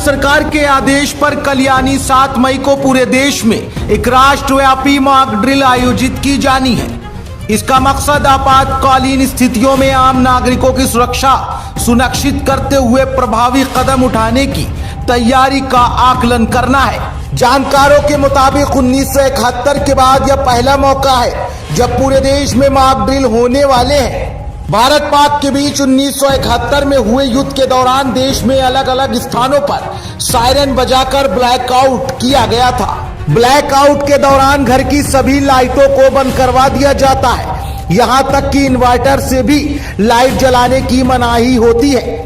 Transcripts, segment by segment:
सरकार के आदेश पर कल यानी 7 मई को पूरे देश में एक राष्ट्रव्यापी मॉक ड्रिल आयोजित की जानी है। इसका मकसद आपातकालीन स्थितियों में आम नागरिकों की सुरक्षा सुनिश्चित करते हुए प्रभावी कदम उठाने की तैयारी का आकलन करना है। जानकारों के मुताबिक 1971 के बाद यह पहला मौका है जब पूरे देश में मॉक ड्रिल होने वाले हैं। भारत पाक के बीच 1971 में हुए युद्ध के दौरान देश में अलग अलग स्थानों पर सायरन बजाकर ब्लैकआउट किया गया था। ब्लैकआउट के दौरान घर की सभी लाइटों को बंद करवा दिया जाता है, यहां तक कि इन्वर्टर से भी लाइट जलाने की मनाही होती है।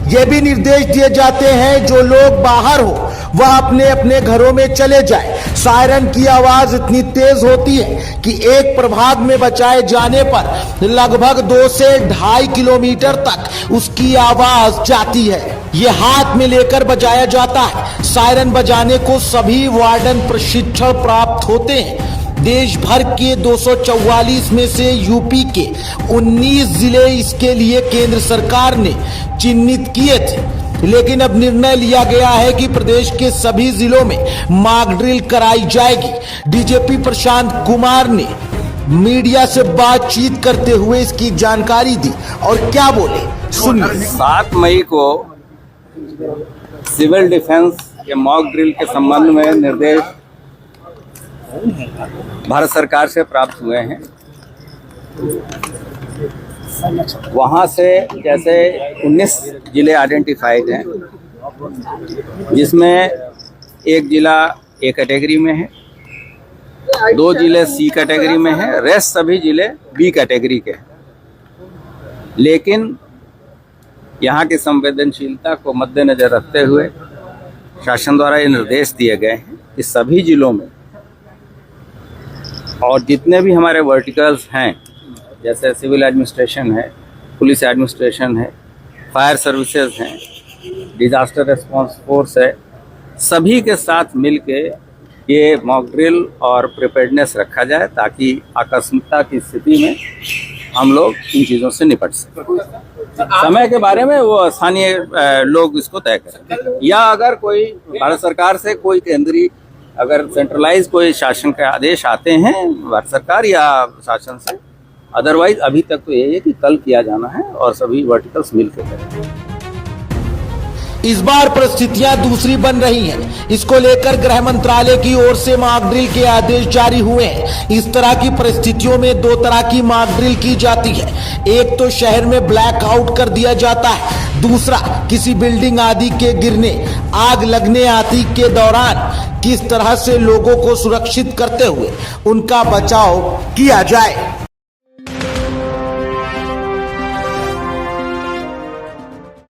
ये भी निर्देश दिए जाते हैं जो लोग बाहर हो वह अपने अपने घरों में चले जाए। सायरन की आवाज इतनी तेज होती है कि एक प्रभाग में बचाए जाने पर लगभग 2 से 2.5 किलोमीटर तक उसकी आवाज जाती है। ये हाथ में लेकर बजाया जाता है। सायरन बजाने को सभी वार्डन प्रशिक्षण प्राप्त होते हैं। देश भर के 244 में से यूपी के 19 जिले इसके लिए केंद्र सरकार ने चिन्हित किए थे, लेकिन अब निर्णय लिया गया है कि प्रदेश के सभी जिलों में मॉक ड्रिल कराई जाएगी। डीजीपी प्रशांत कुमार ने मीडिया से बातचीत करते हुए इसकी जानकारी दी और क्या बोले सुनिए। 7 मई को सिविल डिफेंस के मॉक ड्रिल के संबंध में निर्देश भारत सरकार से प्राप्त हुए हैं। वहाँ से जैसे 19 जिले आइडेंटिफाइड हैं, जिसमें एक जिला ए कैटेगरी में है, 2 जिले सी कैटेगरी में है, रेस्ट सभी जिले बी कैटेगरी के हैं। लेकिन यहाँ की संवेदनशीलता को मद्देनजर रखते हुए शासन द्वारा ये निर्देश दिए गए हैं कि सभी जिलों में और जितने भी हमारे वर्टिकल्स हैं, जैसे सिविल एडमिनिस्ट्रेशन है, पुलिस एडमिनिस्ट्रेशन है, फायर सर्विसेज हैं, डिजास्टर रिस्पांस फोर्स है, सभी के साथ मिलके ये मॉक ड्रिल और प्रिपेयर्डनेस रखा जाए ताकि आकस्मिकता की स्थिति में हम लोग इन चीज़ों से निपट सकें। समय के बारे में वो स्थानीय लोग इसको तय करें, या अगर कोई भारत सरकार से कोई केंद्रीय अगर सेंट्रलाइज कोई शासन के आदेश आते हैं भारत सरकार या शासन से, अदरवाइज अभी तक तो यही है कि कल किया जाना है और सभी वर्टिकल्स मिलकर करें। इस बार परिस्थितियां दूसरी बन रही हैं। इसको लेकर गृह मंत्रालय की ओर से मॉक ड्रिल के आदेश जारी हुए हैं। इस तरह की परिस्थितियों में 2 तरह की मॉक ड्रिल की जाती है। एक तो शहर में ब्लैक आउट कर दिया जाता है, दूसरा किसी बिल्डिंग आदि के गिरने, आग लगने आदि के दौरान किस तरह से लोगों को सुरक्षित करते हुए उनका बचाव किया जाए।